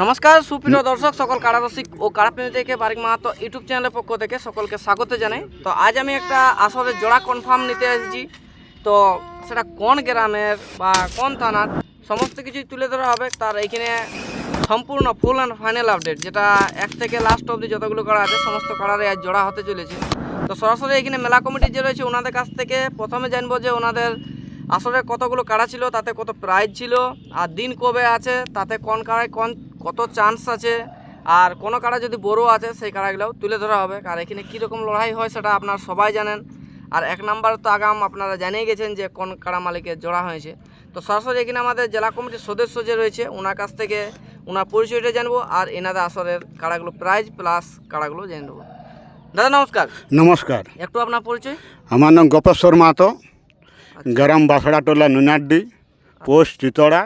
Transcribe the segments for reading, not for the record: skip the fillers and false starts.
নমস্কার সুপ্রিয় দর্শক সকল কাড়া রসিক ও কাড়া প্রেমী থেকে বারিক মাহাতো ইউটিউব চ্যানেলের পক্ষ থেকে সকলকে স্বাগত জানাই। তো আজ আমি একটা আসরের জোড়া কনফার্ম নিতে এসেছি। তো সেটা কোন গ্রামের বা কোন থানার সমস্ত কিছুই তুলে ধরা হবে। তার এইখানে সম্পূর্ণ ফুল অ্যান্ড ফাইনাল আপডেট, যেটা এক থেকে লাস্ট অবধি যতগুলো কাড়া আছে সমস্ত কাড়ারে আজ জোড়া হতে চলেছে। তো সরাসরি এখানে মেলা কমিটি যে রয়েছে ওনাদের কাছ থেকে প্রথমে জানবো যে ওনাদের আসলে কতগুলো কাড়া ছিল, তাতে কত প্রাইজ ছিল, আর দিন কবে আছে, তাতে কোন কাড়ায় কত চান্স আছে, আর কোনো কাড়া যদি বড় আছে সেই কাড়াগুলোও তুলে ধরা হবে। আর এখানে কীরকম লড়াই হয় সেটা আপনারা সবাই জানেন। আর এক নাম্বার তো আগাম আপনারা জানিয়ে গেছেন যে কোন কাড়া মালিকের জোড়া হয়েছে। তো সরাসরি এখানে আমাদের জেলা কমিটির সদস্য যে রয়েছে ওনার কাছ থেকে ওনার পরিচয়টা জানবো, আর এনাদের আসরের কাড়াগুলো প্রাইজ প্লাস কাড়াগুলো জেনে নেবো। দাদা নমস্কার। নমস্কার, একটু আপনার পরিচয়। আমার নাম গোপেশ্বর মাহাতো, গ্রাম বাসড়াটোলা নুনাড্ডি, পোস্ট চিতড়া,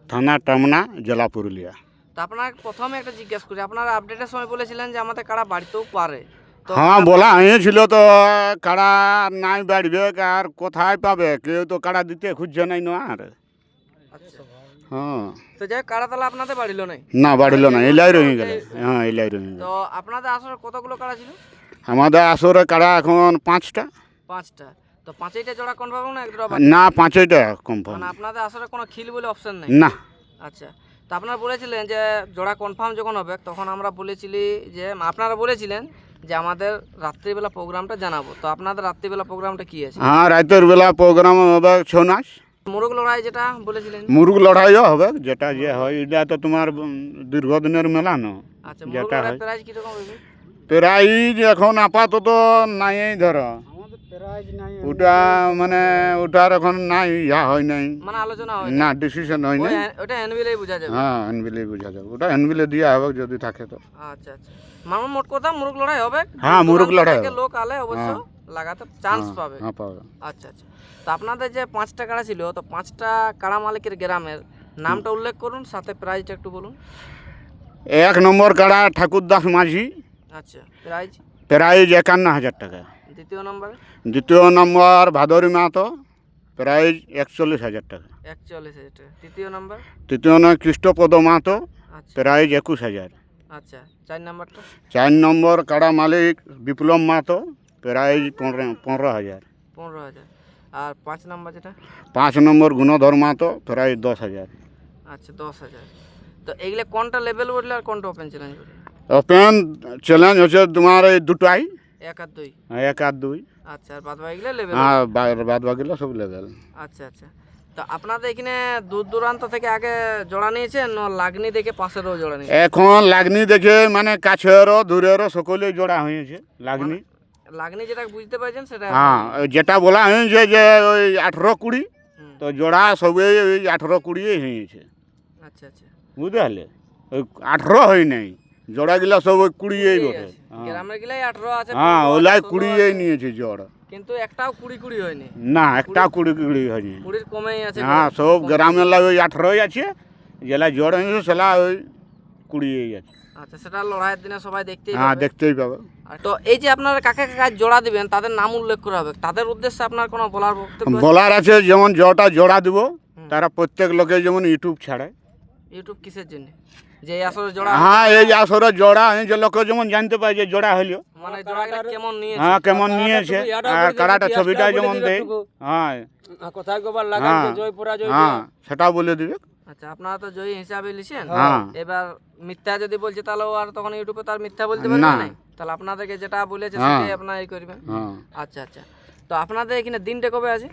থানা টামনা, জেলা পুরুলিয়া। তো আপনার প্রথমে একটা জিজ্ঞেস করি, আপনারা আপডেটের সময় বলেছিলেন যে আমাদের কাড়া বাড়িতেও পারে। তো হ্যাঁ, বলা হয়েছিল তো কাড়া নাই বাড়বে আর কোথায় পাবে, কেউ তো কাড়া দিতে খুঁজছে নাই না। আর আচ্ছা, হ্যাঁ, তো যাই কাড়া তাহলে আপনাদের বাড়িলো নাই? না বাড়িল না, এলাই রয়ে গেল। হ্যাঁ, এলাই রয়ে গেল। তো আপনাদের আসলে কতগুলো কাড়া ছিল? আমাদের আসরে কাড়া এখন 5টা। 5টা। তো 5টা জোড়া কনফার্ম না এক জোড়া? না, 5টা কনফার্ম। মানে আপনাদের আসলে কোনো খিল বলে অপশন নাই? না। আচ্ছা, তো আপনারা বলেছিলেন যে জোড়া কনফার্ম যখন হবে তখন আমরা বলেছিলি যে আপনারা বলেছিলেন যে আমাদের রাত্রিবেলা প্রোগ্রামটা জানাবো। তো আপনাদের রাত্রিবেলা প্রোগ্রামটা কি আছে? হ্যাঁ, রাতের বেলা প্রোগ্রাম হবে ছৌ নাচ, মোরগ লড়াই যেটা বলেছিলেন। মুরগ লড়াইও হবে, যেটা যে হয় এটা তো তোমার দীর্ঘদিনের মেলা না। আচ্ছা, মোরগ যেটা লড়াই হয় প্রাইজ কিরকম হবে? প্রাইজ এখন আপাতত নাই ধরো, ওটা মানে ওটার এখন নাই, ইয়া হয় নাই, মানে আলোচনা হয় না ডিসিশন হয় নাই। ওটা অ্যানুয়ালি বোঝা যাবে। হ্যাঁ, এনবিলে বোঝা যাবে, ওটা এনবিলে দিয়া হবে যদি থাকে তো। আচ্ছা আচ্ছা, মানে মোট কথা মুরগ লড়াই হবে। হ্যাঁ, মুরগ লড়াই থেকে হবে। লোক আলে অবশ্য লাগাতে চান্স পাবে। হ্যাঁ, পাবে। আচ্ছা আচ্ছা, তো আপনাদের যে 5টা কাড়া ছিল, তো 5টা কাড়া মালিকের গ্রামের নামটা উল্লেখ করুন, সাথে প্রাইজটা একটু বলুন। 1 নম্বর কাড়া ঠাকুরদাস মাঝি, আচ্ছা, প্রাইজ? প্রাইজ 51,000 টাকা। দ্বিতীয় নম্বরে? দ্বিতীয় নম্বর ভাদরী মাহাতো, প্রাইজ 41,000 টাকা। 41,000 টাকা। তৃতীয় নম্বর? তৃতীয় নম্বর কৃষ্ণপদ মাহাতো, আচ্ছা প্রাইজ 21,000। আচ্ছা, 4 নম্বরটা? 4 নম্বর কাড়া মালিক বিপ্লব মাহাতো, প্রাইজ 15,000। 15,000। আর 5 নম্বর যেটা? 5 নম্বর গুণধর মাহাতো, প্রাইজ 10,000। আচ্ছা, 10,000। তো এইগুলো কোনটা লেভেল বললে আর কোনটা ওপেন চ্যালেঞ্জ বললে? ওপেন চ্যালেঞ্জ হচ্ছে তোমার এই দুটাই, 1 আর 2? 1 আর 2। আচ্ছা, আর বাদ বাকিগুলো লেভেল? হ্যাঁ, বাদ বাকিগুলো সব লেভেল। আচ্ছা আচ্ছা, তো আপনাদের এখানে দূর দূরান্ত থেকে আগে জোড়া নিয়েছেন না লাগনি দেখে পাশেরও জোড়া নিয়েছেন? এখন লাগনি দেখে মানে কাছেরও দূরেরও সকলেই জোড়া হয়েছে লাগনি। লাগনি যেটা বুঝতে পারছেন সেটা? হ্যাঁ, যেটা বলা হয়েছে যে ওই 18-20, তো জোড়া সবই ওই 18-20 হয়েছে। আচ্ছা আচ্ছা, বুঝলে, ওই 18 হয় নাই, জোড়াগুলা সব ওই 20 বটে। গ্রামের গিলাই 18 আছে। হ্যাঁ, ওলাই 20 নিয়েছে জোড়া, কিন্তু একটাও 20 হয়নি। না একটা 20 হয়নি। 20 কমেই আছে। হ্যাঁ, সব গ্রামের লাই ওই 18 আছে, জেলা জোড় হয়েছে সেলা ওই 20 আছে। আচ্ছা, সেটা লড়াইয়ের দিনে সবাই দেখতেই হ্যাঁ, পাবে। দেখতেই পাবে। তো এই যে আপনারা কাকে কাকে জোড়া দিবেন তাদের নাম উল্লেখ করা হবে, তাদের উদ্দেশ্যে আপনার কোনো বলার বক্তব্য আছে? বলার আছে যেমন জটা জোড়া দিব, তারা প্রত্যেক লোকে যেমন ইউটিউব ছাড়ে। ইউটিউব কিসের জন্য? যে এই আসলে জোড়া? হ্যাঁ, এই আসরে জোড়া হয়েছে, লোকে যেমন জানতে পারে যে জোড়া হলো। মানে জোড়াগুলো কেমন নিয়েছে? হ্যাঁ, কেমন নিয়েছে, আর কাড়াটা ছবিটা যেমন দেয়। হ্যাঁ, কোথায় গোবার লাগাবে, জয় পরাজয়। হ্যাঁ, সেটাও বলে দিবে। আচ্ছা, আপনারা তো জয়ী হিসাবে লিখেন। হ্যাঁ। এবার মিথ্যা যদি বলছে তাহলে আর তখন ইউটিউবে তার মিথ্যা বলতে পারবে না। না, তাহলে আপনাদেরকে যেটা বলেছে হ্যাঁ। সেটাই আপনারা এই করবেন। হ্যাঁ, আচ্ছা আচ্ছা, তো আপনাদের এখানে দিনটা কবে আছে?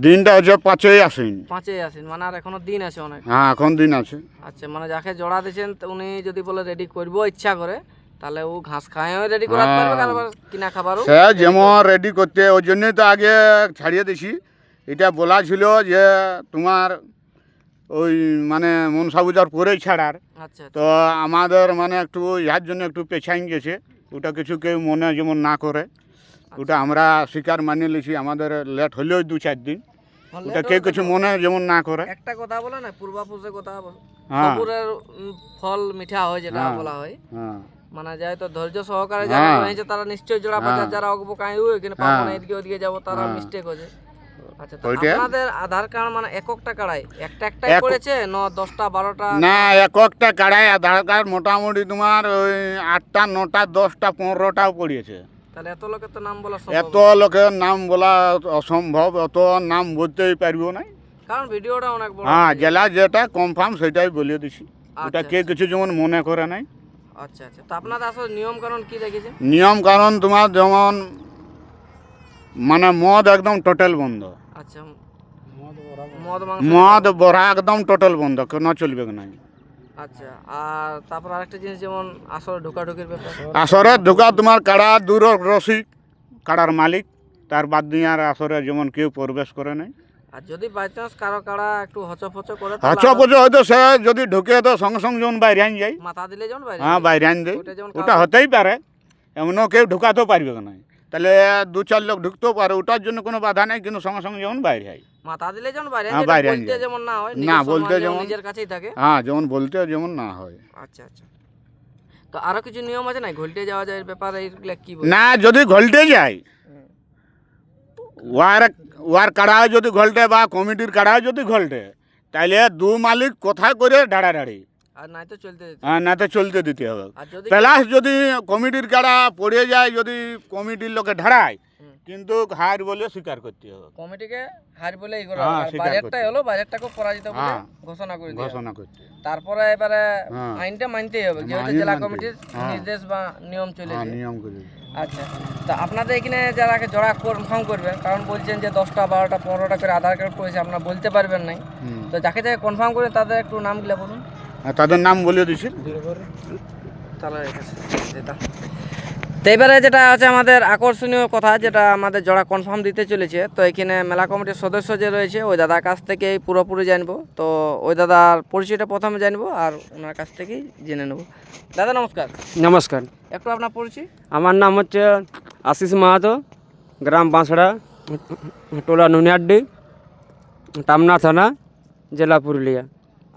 দিনটা হচ্ছে 5ই আশ্বিন। 5ই আশ্বিন, মানে আর এখনো দিন আছে অনেক। হ্যাঁ, এখন দিন আছে। আচ্ছা, মানে যাকে জোড়া দিয়েছেন উনি যদি বলে রেডি করবো ইচ্ছা করে, তাহলে ও ঘাস খাওয়াও রেডি করাতে পারবে, আর আবার কিনা খাবারও। সে যেমন রেডি করতে, ওই জন্যই তো আগে ছাড়িয়ে দিছি। এটা বলা ছিল যে তোমার ওই মানে মনসা পূজার পরেই ছাড়ার। আচ্ছা তো আমাদের মানে একটু ইহার জন্য একটু পেছাইন গেছে, ওটা কিছু কেউ মনে যেমন না করে, ওটা আমরা স্বীকার মানিয়ে নিয়েছি। আমাদের লেট হলেও 2-4 দিন, ওটা কেউ কিছু মনে যেমন না করে। একটা কথা বলে না, পূর্বাপুষের কথা হ্যাঁ। সবুরের ফল মিঠা হয় যেটা বলা হয়। হ্যাঁ, মানে যায় তো ধৈর্য সহকারে যারা রয়েছে তারা নিশ্চয়ই জোড়া বাজার, যারা অগবো কাই এখানে পাবো না, এদিকে ওদিকে যাবো, তারা মিস্টেক হয়েছে। আচ্ছা, তো ওইটা আপনাদের আধার কার্ড মানে এককটা কাড়াই একটাই এক- করেছে না 10টা 12টা? না একটা কাড়ায় আধার কার্ড মোটামুটি তোমার ওই 8টা 9টা 10টা 15টাও পড়িয়েছে। তাহলে এত লোকের তো নাম বলা এত সম্ভব না। লোকের নাম বলা অসম্ভব, অত নাম বলতেই পারবো না। কারণ ভিডিওটা অনেক বড় হ্যাঁ, হয়ে যায়। জেলা যেটা কনফার্ম সেটাই বলিয়ে দিছি। ওটা আচ্ছা, কে কিছু যেমন মনে করে নাই। আচ্ছা আচ্ছা, তো আপনাদের আসলে নিয়ম কানুন কি দেখেছেন? নিয়ম কারণ তোমার যেমন মানে মদ একদম টোটাল বন্ধ, আচ্ছা, মদ মাংস। মদ বড়া একদম টোটাল বন্ধ, কোনো চলবে না। আচ্ছা, আর তারপর আরেকটা জিনিস যেমন আসলে ঢোকাঢুকির ব্যাপার। আসরে ঢোকা তোমার কাড়া দূর রসিক, কাড়ার মালিক, তার বাদ দিয়ে আর আসরে যেমন কেউ প্রবেশ করে নাই। আর যদি বাই চান্স কারো কাড়া একটু হচপচ করে আচ্ছা পচে হয়তো সে যদি ঢুকে তো সঙ্গে সঙ্গে যেমন বাইরে আন যায়। মাথা দিলে যেমন বাইরে হ্যাঁ, বাইরে আন দেয়। ওটা যেমন ওটা হতেই পারে, এমনও কেউ ঢুকাতেও পারবে না। তাহলে 2-4 লোক ঢুকতেও পারে, ওটার জন্য কোনো বাধা নেই, কিন্তু সঙ্গে সঙ্গে যেমন বাইরে হয়। মাথা দিলে যেমন বাইরে হ্যাঁ, যেটা বাইরে বলতে যায়। যেমন না হয়, না, নিজের বলতে সম্মান যেমন- নিজের কাছেই থাকে। হ্যাঁ, যেমন বলতে যেমন না হয়। আচ্ছা আচ্ছা, তো আরো কিছু নিয়ম আছে না ঘুরতে যাওয়া যায় এর ব্যাপারে, এইগুলা কি বল? না, যদি ঘলটে যায় ওয়ার কাড়ায় যদি ঘলটে বা কমিটির কাড়ায় যদি ঘলটে, তাইলে দু মালিক কোথায় করে ডাড়াডাড়ি, আর নাই তো চলতে দিতে। না তো চলতে দিতে হবে। আর যদি প্লাস যদি কমিটির কাড়া পড়ে যায়, যদি কমিটির লোকে ঢাড়ায়, হুম। কিন্তু হার বলে স্বীকার করতে হবে, কমিটিকে হার বলে ই করা হ্যাঁ, হবে। আর স্বীকার বাজেটটাই করতে হলো বাজেটটাকে পরাজিত বলে হ্যাঁ, ঘোষণা করে দেওয়া হবে। ঘোষণা করতে হবে। তারপরে এবারে হ্যাঁ। আইনটা মানতেই হবে, যেহেতু আইন জেলা মানতে কমিটির হবে। হ্যাঁ। নির্দেশ বা নিয়ম হ্যাঁ, চলেছে। নিয়ম করে। আচ্ছা, তো আপনাদের এখানে যারা জোড়া কনফার্ম করবেন, কারণ বলছেন যে 10টা 12টা 15টা করে আধার কার্ড করেছে, আপনারা বলতে পারবেন নাই, হুম। তো যাকে যাকে কনফার্ম করে তাদের একটু নামগুলো বলুন। আর তাদের নাম বলে দিছি। তাহলে যেটা তো এবারে যেটা আছে আমাদের আকর্ষণীয় কথা, যেটা আমাদের জোড়া কনফার্ম দিতে চলেছে, তো এখানে মেলা কমিটির সদস্য যে রয়েছে ওই দাদার কাছ থেকেই পুরোপুরি জানবো। তো ওই দাদার পরিচয়টা প্রথমে জানবো আর ওনার কাছ থেকেই জেনে নেবো। দাদা নমস্কার, নমস্কার, একটু আপনার পরিচয়। আমার নাম হচ্ছে আশিস মাহাতো, গ্রাম বাঁশড়া, টোলা নুনিয়াড্ডি, টামনা থানা, জেলা পুরুলিয়া।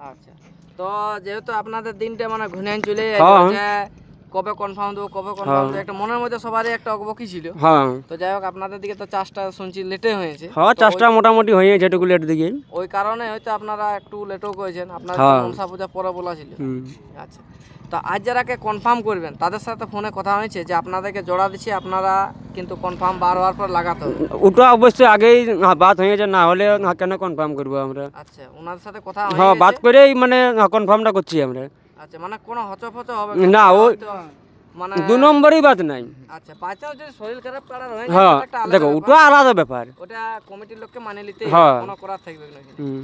আচ্ছা, তো যেহেতু আপনাদের দিনটা মানে ঘুরে চলে হ্যাঁ। যে কবে কনফার্ম দেবো কবে কনফার্ম দেবো, একটা মনের মধ্যে সবারই একটা অবকি ছিল। হ্যাঁ তো যাই হোক, আপনাদের দিকে তো চাষটা শুনছি লেটে হয়েছে। হ্যাঁ, তো চাষটা মোটামুটি হয়ে গেছে, এটুকু লেট দিকে। ওই কারণে হয়তো আপনারা একটু লেটও করেছেন, আপনার হ্যাঁ। মনসা পূজা পরে বলা ছিল। হুম। আচ্ছা, তো আজ যারাকে কনফার্ম করবেন তাদের সাথে ফোনে কথা হয়েছে যে আপনাদেরকে জোড়া দিচ্ছি, আপনারা কিন্তু কনফার্ম বারবার পর লাগাতে হবে। ওটা অবশ্যই আগেই বাত হয়ে গেছে, না হলে কেন কনফার্ম করবো আমরা? আচ্ছা, ওনাদের সাথে কথা হয়ে হ্যাঁ, বাত গেছে? করেই মানে কনফার্মটা করছি আমরা। আচ্ছা, মানে কোনো হচপচ হবে না, ওই হয়তো মানে 2 নম্বরই বাত নাই। আচ্ছা, বাচ্চাও যদি শরীর খারাপ করার হয়ে যায় হ্যাঁ, সেটা একটা আলাদা দেখো ব্যাপার। ওটা আলাদা ব্যাপার। ওটা কমিটির লোককে মানে নিতে হ্যাঁ। কোনো করার থাকবে না। হুম।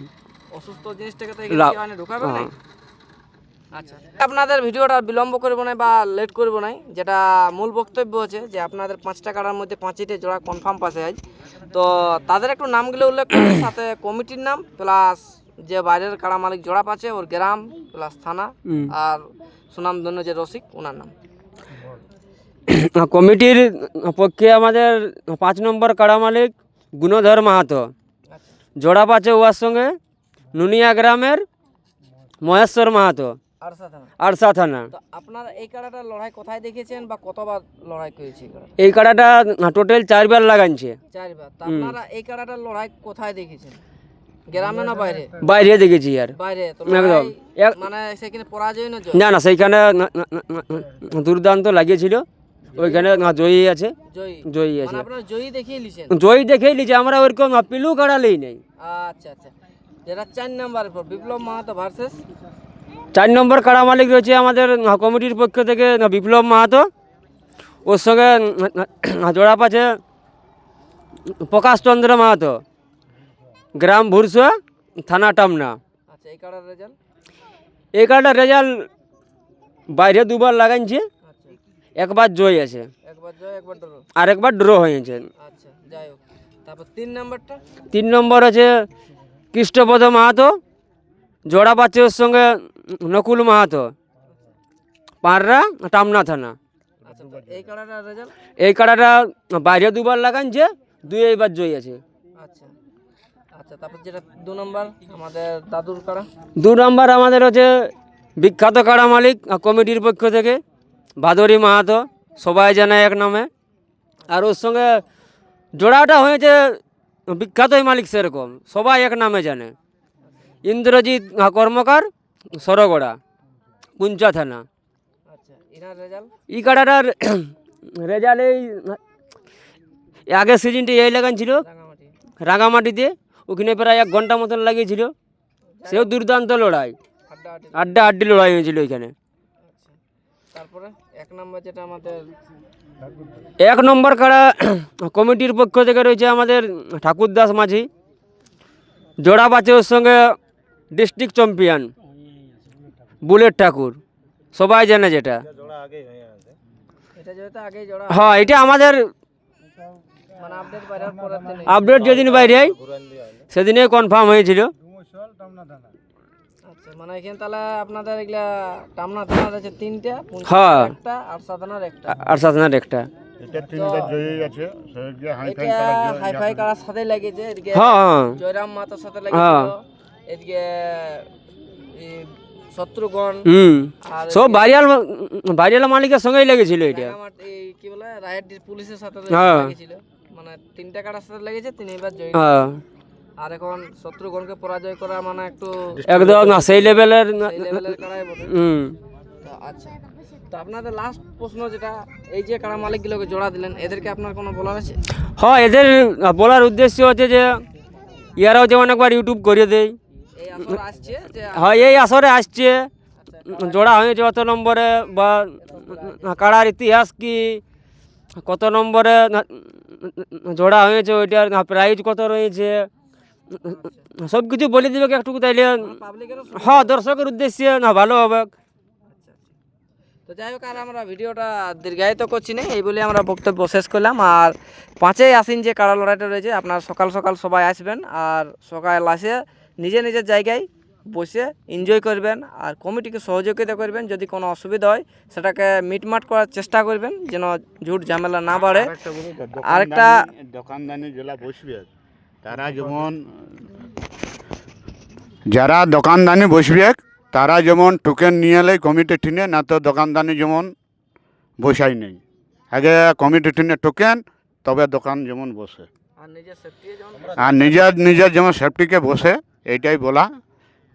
অসুস্থ জিনিসটাকে তো লা- এখানে কেউ আনে ঢোকাবে না। হ্যাঁ। আচ্ছা, আপনাদের ভিডিওটা বিলম্ব করবো না বা লেট করবো না, যেটা মূল বক্তব্য হচ্ছে যে আপনাদের 5টা কাড়ার মধ্যে 5টি জোড়া কনফার্ম পাশে আজ, তো তাদের একটু নামগুলো উল্লেখ করুন, সাথে কমিটির নাম প্লাস যে বাইরের কাড়া মালিক জোড়া পাচ্ছে ওর গ্রাম প্লাস থানা, হুম। আর সুনামধন্য যে রসিক ওনার নাম। কমিটির পক্ষে আমাদের 5 নম্বর কাড়া মালিক গুণধর মাহাতো, আচ্ছা, জোড়া পাচ্ছে ওয়ার সঙ্গে নুনিয়া গ্রামের মহেশ্বর মাহাতো, আরসা থানা। আরসা থানা। তো আপনারা এই কাড়াটার লড়াই কোথায় দেখেছেন বা কতবার লড়াই করেছে এই কাড়া? এই কাড়াটা টোটাল 4 বার লাগাইছে। 4বার। তো আপনারা এই কাড়াটার লড়াই কোথায় দেখেছেন, গ্রামে না বাইরে? বাইরে দেখেছি আর। বাইরে। তো একদম। লড়াই মানে সেখানে পরাজয় না জয়? না, সেইখানে দুর্দান্ত লাগিয়েছিল, ওইখানে জয়ী আছে, জয়ী। জয়ী মানে আছে। আপনারা জয়ী দেখিয়ে লিছেন? জয়ী দেখেই লিছে, আমরা ওইরকম পিলু কাড়ালেই নেই। আচ্ছা আচ্ছা, যেটা 4 নম্বরের পর বিপ্লব মাহাতো ভার্সেস 4 নম্বর কাড়া মালিক রয়েছে আমাদের কমিটির পক্ষ থেকে বিপ্লব মাহাতো, ওর সঙ্গে জোড়া পাচ্ছে প্রকাশ চন্দ্র মাহাতো, গ্রাম ভুরসুয়া, থানা টামনা। আচ্ছা, এই কাড়ার রেজাল্ট? এই কাড়াটার রেজাল্ট বাইরে 2 বার লাগাইছে, আচ্ছা, একবার জয় আছে, একবার জয় একবার ড্র। আর একবার ড্র হয়েছে। আচ্ছা, যাই হোক, তারপর 3 নম্বরটা? 3 নম্বর আছে কৃষ্ণপদ মাহাতো, জোড়া পাচ্ছে ওর সঙ্গে নকুল মাহাতো, পাড়রা, টামনা থানা। আচ্ছা, তো এই কাড়াটার রেজাল্ট? এই কাড়াটা বাইরে 2 বার লাগাইছে, 2 এইবার জয় আছে। আচ্ছা আচ্ছা, তারপর যেটা 2 নম্বর আমাদের দাদুর কাড়া? 2 নম্বর আমাদের হচ্ছে বিখ্যাত কাড়া মালিক কমিটির পক্ষ থেকে ভাদরী মাহাতো, সবাই জানে এক নামে, আর ওর সঙ্গে জোড়াটা হয়েছে বিখ্যাতই মালিক সেরকম, সবাই এক নামে জানে। ইন্দ্রজিৎ কর্মকার, সরগড়া, কুঞ্চা থানা। আচ্ছা, ইনার রেজাল্ট এই কাড়াটার রেজাল্ট এই আগের সিজনটি এই লাগান ছিল রাঙামাটি রাঙামাটিতে, ওখানে প্রায় 1 ঘন্টা মতন লাগিয়েছিল। সেও দুর্দান্ত লড়াই, হাড্ডাহাড্ডি। আড্ডা আড্ডি লড়াই হয়েছিল এখানে। আচ্ছা, তারপরে 1 নম্বর যেটা আমাদের 1 নম্বর কাড়া কমিটির পক্ষ থেকে রয়েছে আমাদের ঠাকুরদাস মাঝি, জোড়া বাছে ওর সঙ্গে ডিস্ট্রিক্ট চ্যাম্পিয়ন বুলেট ঠাকুর, সবাই জানে যেটা। এটা যেহেতু আগেই জোড়া, হ্যাঁ, এটা আমাদের মানে আপডেট বাইরের পরের দিনে। আপডেট যেদিন বাইরে হয় সেদিনে কনফার্ম হয়েছিল। আচ্ছা, মানে এখানে তাহলে আপনাদের এগুলা টামনা থানার আছে 3টা, হ্যাঁ। একটা আর সাধারণের একটা। আর সাথে একটা। এটা 3টা জয়ী আছে, সেদিকে হাইফাই এটা কালার হাইফাই কারার সাথে লাগিয়েছে, এদিকে হ্যাঁ জয়রাম মাতার সাথে হ্যাঁ। লাগিয়েছিল, এদিকে এই শত্রুগণ আর সব বাড়িয়াল মালিকের সঙ্গেই লেগেছিল এটা। রাঙামাটি এই কি বলে রায়ট পুলিশের সাথে হ্যাঁ। লাগিয়েছিল, মানে 3টা কারার সাথে লেগেছে, তিনি এবার জয়ী। হ্যাঁ, আর এখন শত্রুগণকে পরাজয় করা মানে একটু একদম না সেই লেভেলের। সেই লেভেলের কারাই বটে। তো আচ্ছা, তো আপনাদের লাস্ট প্রশ্ন যেটা, এই যে কারা মালিকগুলোকে জোড়া দিলেন, এদেরকে আপনার কোনো বলার আছে? হ্যাঁ, এদের বলার উদ্দেশ্য হচ্ছে যে ইয়ারাও যেমন একবার ইউটিউব করে দেয়। এই আসর আসছে যে হয় এই আসরে আসছে, জোড়া হয়েছে কত নম্বরে, বা কাড়ার ইতিহাস কি, কত নম্বরে জোড়া হয়েছে, ওইটার প্রাইজ কত রয়েছে, সব কিছু বলে দিবে একটু, তাইলে পাবলিকেরও হ্যাঁ দর্শকের উদ্দেশ্যে না ভালো হবে। তো যাই হোক, আর আমরা ভিডিওটা দীর্ঘায়িত করছি না, এই বলে আমরা বক্তব্য শেষ করলাম। আর 5ই আশ্বিন যে কাড়া লড়াইটা রয়েছে, আপনার সকাল সকাল সবাই আসবেন, আর সকাল আসে নিজের জায়গায় বসে এনজয় করবেন, আর কমিটিকে সহযোগিতা করবেন। যদি কোনো অসুবিধা হয় সেটাকে মিটমাট করার চেষ্টা করবেন, যেন ঝুট ঝামেলা না বাড়ে। আরেকটা দোকানদানি যেটা বসবে, তারা যেমন যারা দোকানদানি বসবে তারা যেমন টোকেন নিয়ে এলে কমিটি ঠিনে, না তো দোকানদানি যেমন বসাই নেই। আগে কমিটি ঠিনে টোকেন, তবে দোকান যেমন বসে, আর নিজের সেফটি যেমন আর নিজের যেমন সেফটিকে বসে, এইটাই বলা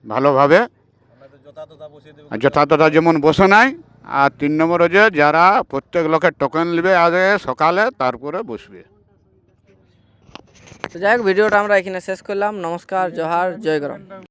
ভালোভাবে। যথাযথ যেমন বসে নাই। আর 3 নম্বর হচ্ছে যারা প্রত্যেক লোকের টোকেন নেবে আগে সকালে, তারপরে বসবে। তো যাই হোক, ভিডিওটা আমরা এখানে শেষ করলাম। নমস্কার, জোহার, জয় গরম।